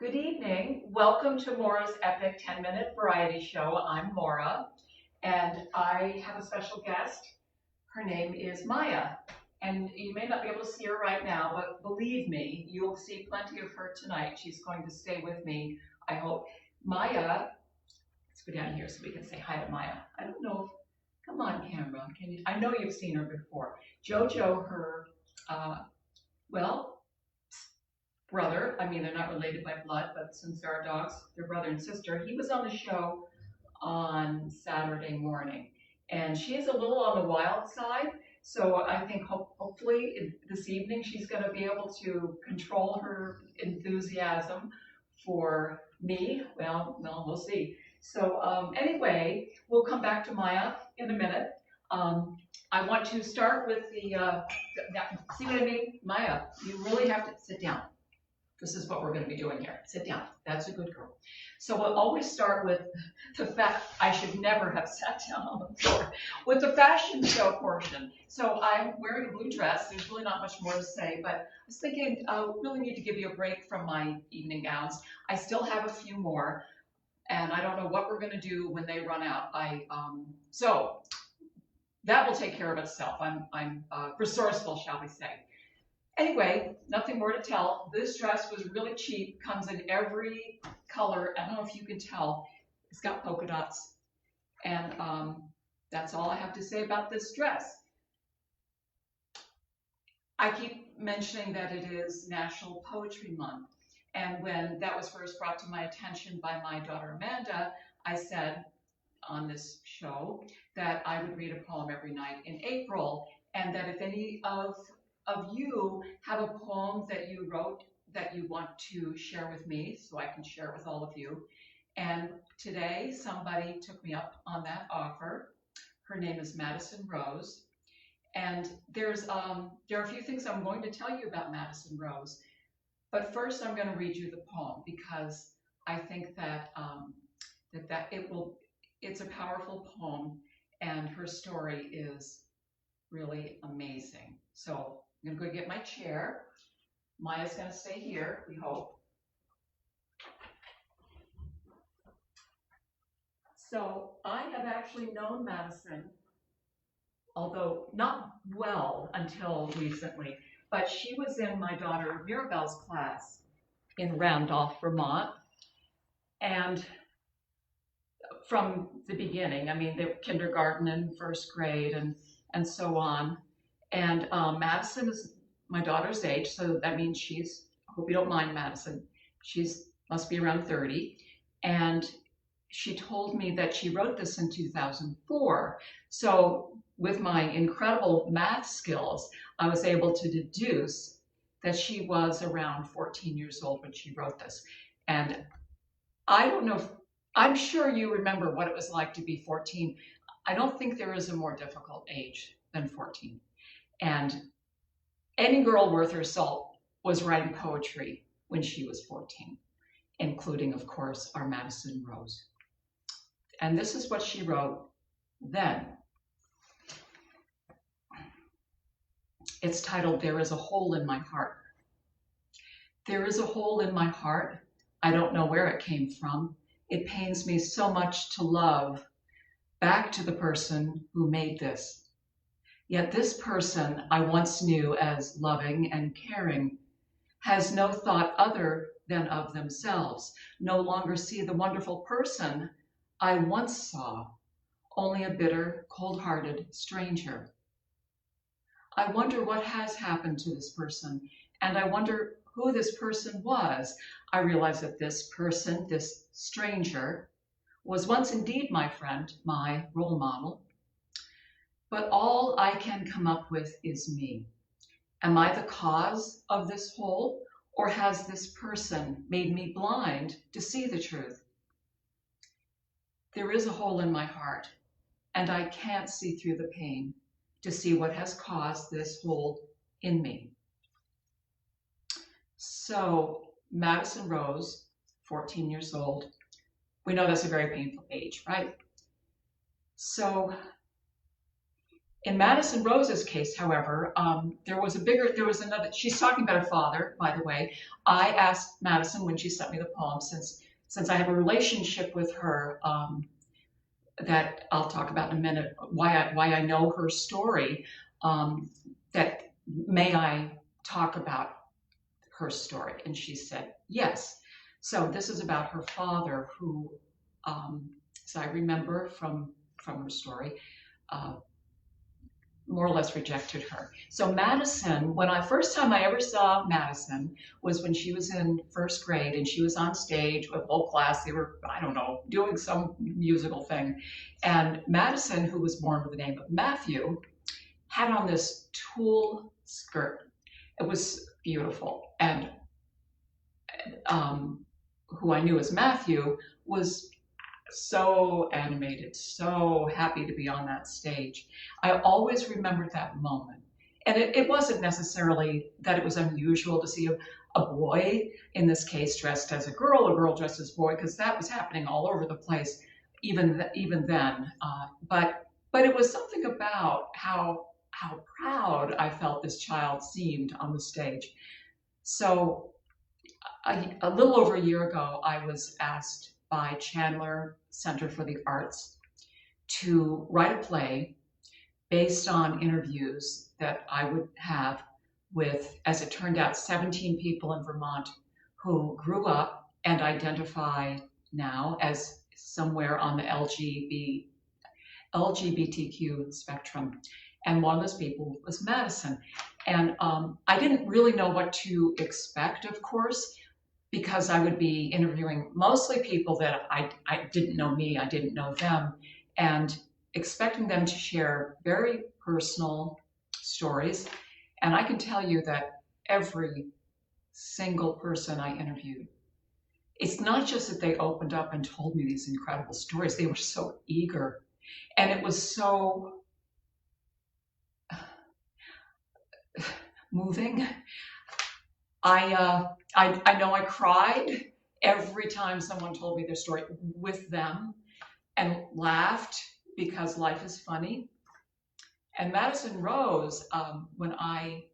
Good evening. Welcome to Maura's Epic 10-Minute Variety Show. I'm Maura, and I have a special guest. Her name is Maya, and you may not be able to see her right now, but believe me, you'll see plenty of her tonight. She's going to stay with me, I hope. Maya, let's go down here so we can say hi to Maya. I don't know if, come on camera, can you? I know you've seen her before. Jojo, her, well, brother, I mean, they're not related by blood, but since there are dogs, they're brother and sister. He was on the show on Saturday morning, and she is a little on the wild side. So I think hopefully this evening she's going to be able to control her enthusiasm for me. Well, we'll see. So anyway, we'll come back to Maya in a minute. I want to start with the, see what I mean? Maya, you really have to sit down. This is what we're going to be doing here. Sit down. That's a good girl. So we'll always start with the fact I should never have sat down on the floor with the fashion show portion. So I'm wearing a blue dress. There's really not much more to say, but I was thinking I really need to give you a break from my evening gowns. I still have a few more, and I don't know what we're going to do when they run out. So that will take care of itself. I'm resourceful, shall we say. Anyway, nothing more to tell. This dress was really cheap, comes in every color. I don't know if you can tell. It's got polka dots. And that's all I have to say about this dress. I keep mentioning that it is National Poetry Month. And when that was first brought to my attention by my daughter Amanda, I said on this show that I would read a poem every night in April, and that if any of you have a poem that you wrote that you want to share with me, so I can share it with all of you. And today somebody took me up on that offer. Her name is Madison Rose. And there are a few things I'm going to tell you about Madison Rose. But first I'm going to read you the poem because I think that it's a powerful poem, and her story is really amazing. So I'm going to go get my chair. Maya's going to stay here, we hope. So I have actually known Madison, although not well until recently, but she was in my daughter Mirabelle's class in Randolph, Vermont. And from the beginning, I mean, the kindergarten and first grade and so on. And Madison is my daughter's age, so that means she's, I hope you don't mind, Madison, must be around 30. And she told me that she wrote this in 2004. So with my incredible math skills, I was able to deduce that she was around 14 years old when she wrote this. And I don't know, I'm sure you remember what it was like to be 14. I don't think there is a more difficult age than 14. And any girl worth her salt was writing poetry when she was 14, including, of course, our Madison Rose. And this is what she wrote then. It's titled, "There is a Hole in My Heart." There is a hole in my heart. I don't know where it came from. It pains me so much to love back to the person who made this. Yet this person I once knew as loving and caring has no thought other than of themselves, no longer see the wonderful person I once saw, only a bitter, cold-hearted stranger. I wonder what has happened to this person, and I wonder who this person was. I realize that this person, this stranger, was once indeed my friend, my role model. But all I can come up with is me. Am I the cause of this hole, or has this person made me blind to see the truth? There is a hole in my heart, and I can't see through the pain to see what has caused this hole in me. So Madison Rose, 14 years old. We know that's a very painful age, right? So In Madison Rose's case, however, there was another, she's talking about her father, by the way. I asked Madison when she sent me the poem, since I have a relationship with her, that I'll talk about in a minute, why I know her story, that may I talk about her story? And she said, yes. So this is about her father who, as I remember from her story, more or less rejected her. So Madison, first time I ever saw Madison was when she was in first grade, and she was on stage with whole class. They were, I don't know, doing some musical thing. And Madison, who was born with the name of Matthew, had on this tulle skirt. It was beautiful. And who I knew as Matthew was so animated, so happy to be on that stage. I always remembered that moment. And it wasn't necessarily that it was unusual to see a boy, in this case, dressed as a girl dressed as a boy, because that was happening all over the place, even then. But it was something about how proud I felt this child seemed on the stage. So a little over a year ago, I was asked by Chandler Center for the Arts to write a play based on interviews that I would have with, as it turned out, 17 people in Vermont who grew up and identify now as somewhere on the LGBTQ spectrum. And one of those people was Madison. And I didn't really know what to expect, of course, because I would be interviewing mostly people that I didn't know me, I didn't know them, and expecting them to share very personal stories. And I can tell you that every single person I interviewed, it's not just that they opened up and told me these incredible stories, they were so eager. And it was so moving. I know I cried every time someone told me their story with them, and laughed because life is funny. And Madison Rose, when I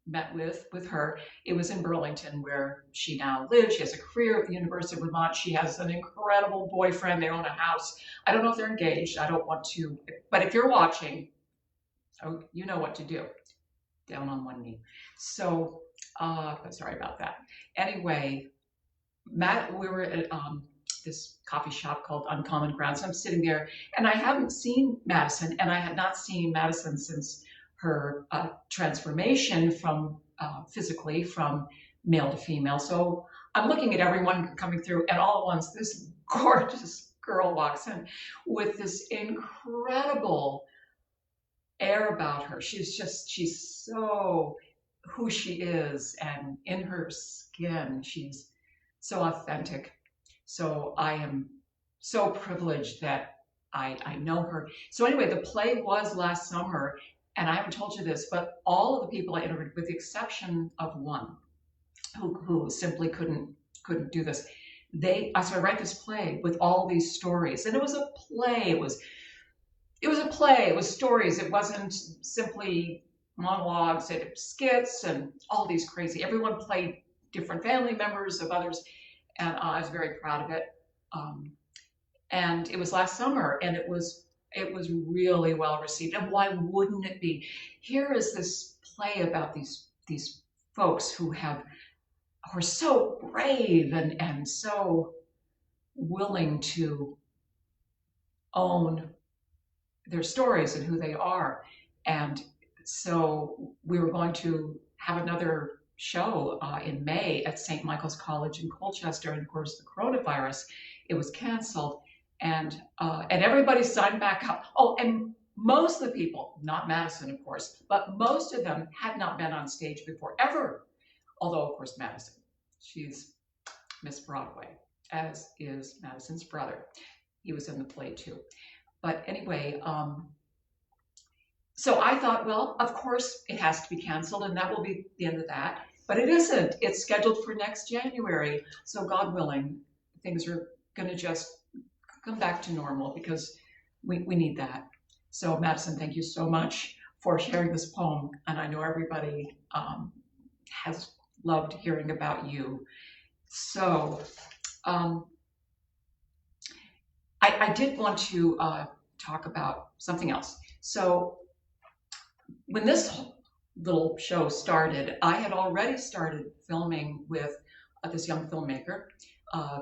met with her, it was in Burlington, where she now lives. She has a career at the University of Vermont. She has an incredible boyfriend. They own a house. I don't know if they're engaged. I don't want to, but if you're watching, oh, you know what to do. Down on one knee. So, sorry about that. Anyway, we were at this coffee shop called Uncommon Grounds. I'm sitting there, and I haven't seen Madison, and I had not seen Madison since her transformation from physically from male to female. So I'm looking at everyone coming through, and all at once this gorgeous girl walks in with this incredible air about her. She's so who she is, and in her skin, she's so authentic. So I am so privileged that I know her. So anyway, the play was last summer, and I haven't told you this, but all of the people I interviewed, with the exception of one who simply couldn't do this, so I write this play with all these stories. And it was a play. It was a play. It was stories. It wasn't simply monologues. It had skits and all these crazy. Everyone played different family members of others, and I was very proud of it. And it was last summer, and it was really well received. And why wouldn't it be? Here is this play about these folks who are so brave and so willing to own their stories and who they are. And so we were going to have another show in May at St. Michael's College in Colchester, and of course the coronavirus, it was canceled, and everybody signed back up. Oh, and most of the people, not Madison of course, but most of them had not been on stage before, ever. Although of course Madison, she's Miss Broadway, as is Madison's brother. He was in the play too. But anyway, so I thought, well, of course it has to be canceled, and that will be the end of that. But it isn't. It's scheduled for next January. So God willing, things are going to just come back to normal, because we need that. So Madison, thank you so much for sharing this poem. And I know everybody has loved hearing about you. So um, I did want to talk about something else. So when this little show started, I had already started filming with this young filmmaker,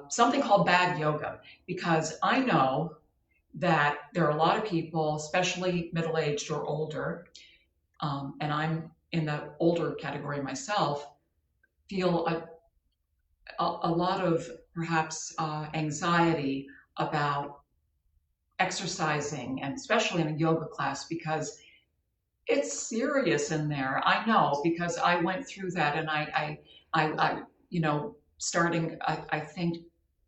something called bad yoga, because I know that there are a lot of people, especially middle-aged or older, and I'm in the older category myself, feel a lot of perhaps anxiety about exercising, and especially in a yoga class, because it's serious in there. I know, because I went through that, and I starting, I think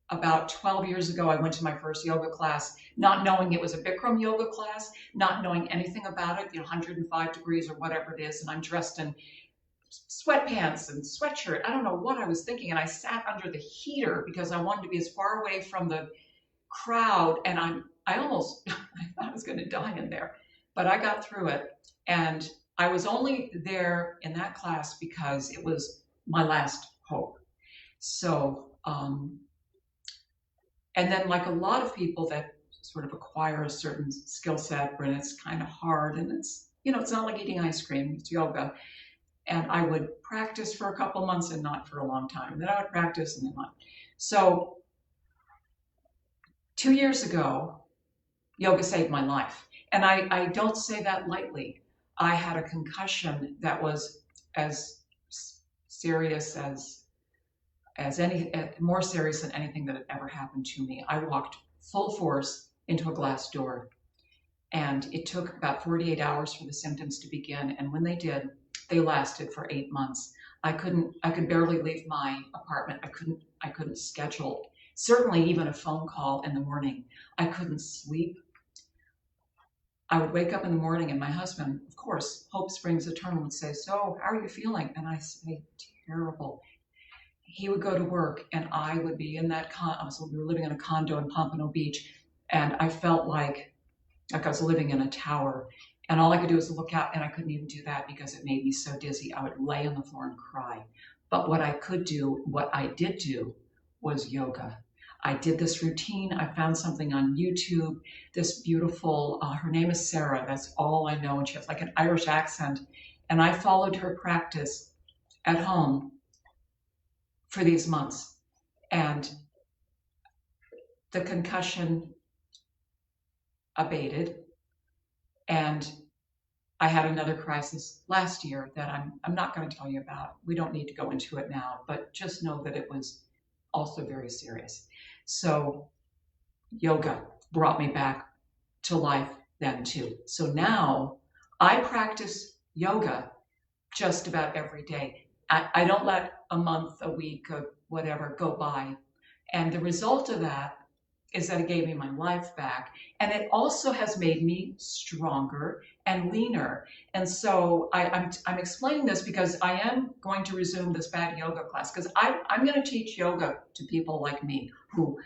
about 12 years ago, I went to my first yoga class, not knowing it was a Bikram yoga class, not knowing anything about it, 105 degrees or whatever it is, and I'm dressed in sweatpants and sweatshirt. I don't know what I was thinking, and I sat under the heater because I wanted to be as far away from the crowd, and I almost, I thought I was going to die in there, but I got through it, and I was only there in that class because it was my last hope. So, and then, like a lot of people that sort of acquire a certain skill set, and it's kind of hard, and it's, it's not like eating ice cream, it's yoga. And I would practice for a couple months and not for a long time. And then I would practice and then not. So 2 years ago, yoga saved my life. And I don't say that lightly. I had a concussion that was as serious as any, more serious than anything that had ever happened to me. I walked full force into a glass door, and it took about 48 hours for the symptoms to begin. And when they did, they lasted for 8 months. I could barely leave my apartment. I couldn't schedule, certainly even a phone call in the morning. I couldn't sleep. I would wake up in the morning, and my husband, of course, hope springs eternal, would say, "So, how are you feeling?" And I say, "Terrible." He would go to work, and I would be in that so we were living in a condo in Pompano Beach, and I felt like I was living in a tower, and all I could do was look out, and I couldn't even do that because it made me so dizzy. I would lay on the floor and cry. But what I did do was yoga. I did this routine. I found something on YouTube, this beautiful, her name is Sarah, that's all I know, and she has like an Irish accent, and I followed her practice at home for these months, and the concussion abated, and I had another crisis last year that I'm not going to tell you about. We don't need to go into it now, but just know that it was also very serious. So yoga brought me back to life then too. So now I practice yoga just about every day. I don't let a month, a week, or whatever go by. And the result of that is that it gave me my life back. And it also has made me stronger and leaner. And so I'm explaining this because I am going to resume this bad yoga class, because I'm going to teach yoga to people like me who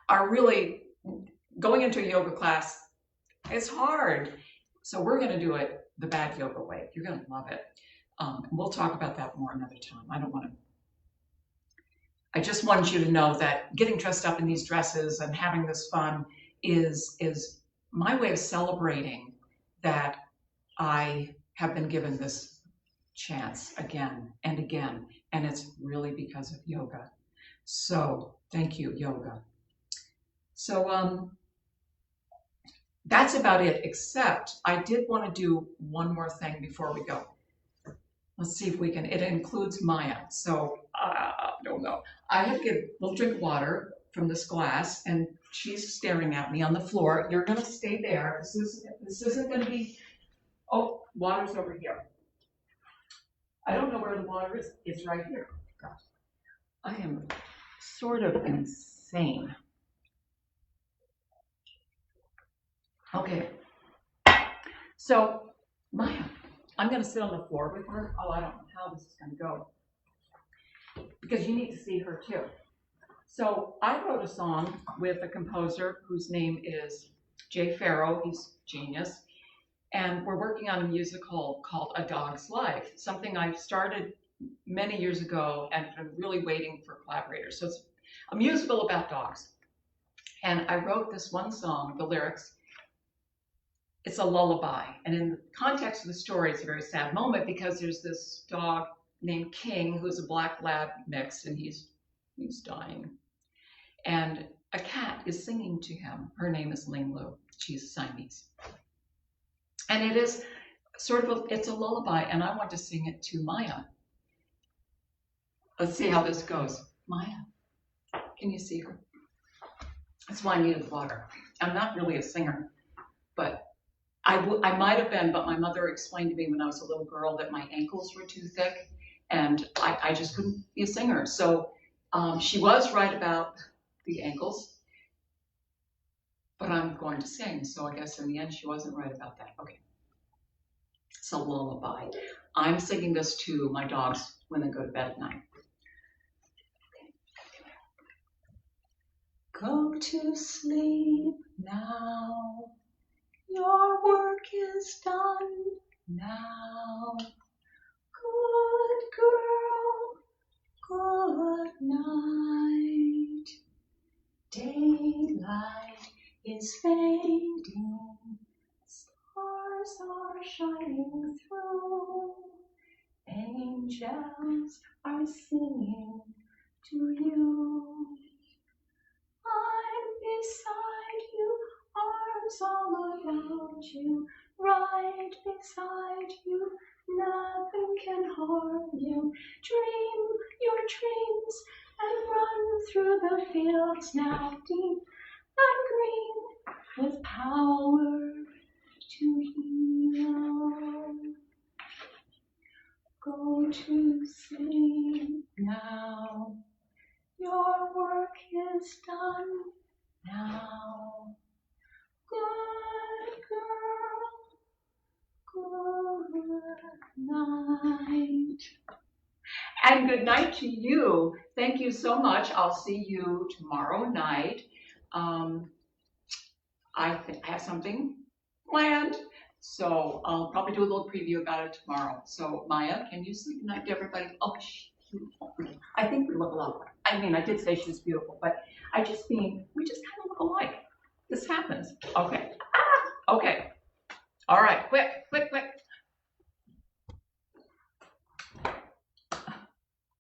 are really going into a yoga class. It's hard. So we're going to do it the bad yoga way. You're going to love it. We'll talk about that more another time. I just wanted you to know that getting dressed up in these dresses and having this fun is my way of celebrating that I have been given this chance again and again, and it's really because of yoga. So thank you, yoga. So that's about it, except I did want to do one more thing before we go. Let's see if we can, it includes Maya. So I don't know. I have to get a little drink of water from this glass, and she's staring at me on the floor. You're going to stay there. This isn't going to be, oh, water's over here. I don't know where the water is. It's right here. Gosh, I am sort of insane. Okay. So, Maya, I'm going to sit on the floor with her. Oh, I don't know how this is going to go, because you need to see her too. So I wrote a song with a composer whose name is Jay Farrow, he's genius. And we're working on a musical called A Dog's Life, something I started many years ago and been really waiting for collaborators. So it's a musical about dogs. And I wrote this one song, the lyrics, it's a lullaby. And in the context of the story, it's a very sad moment because there's this dog named King, who's a black lab mix, and he's dying. And a cat is singing to him. Her name is Ling Lu. She's Siamese. And it is sort of it's a lullaby, and I want to sing it to Maya. Let's see how this goes. Maya, can you see her? That's why I needed water. I'm not really a singer, but I might have been, but my mother explained to me when I was a little girl that my ankles were too thick, and I just couldn't be a singer. So she was right about the ankles, but I'm going to sing, so I guess in the end she wasn't right about that. Okay. It's a lullaby. I'm singing this to my dogs when they go to bed at night. Go to sleep now. Your work is done now. Good girl, good night. Daylight is fading. Stars are shining through. Angels are singing to you. I'm beside you, arms all around you, right beside you, nothing can harm you. Dream your dreams and run through the fields now deep and green with power to heal. Go to sleep now. Your work is done now. Good girl, good night. And good night to you. Thank you so much. I'll see you tomorrow night. I have something planned, so I'll probably do a little preview about it tomorrow. So Maya, can you say good night to everybody? Oh, she's beautiful. I think we look a lot alike. I mean, I did say she's beautiful, but I just mean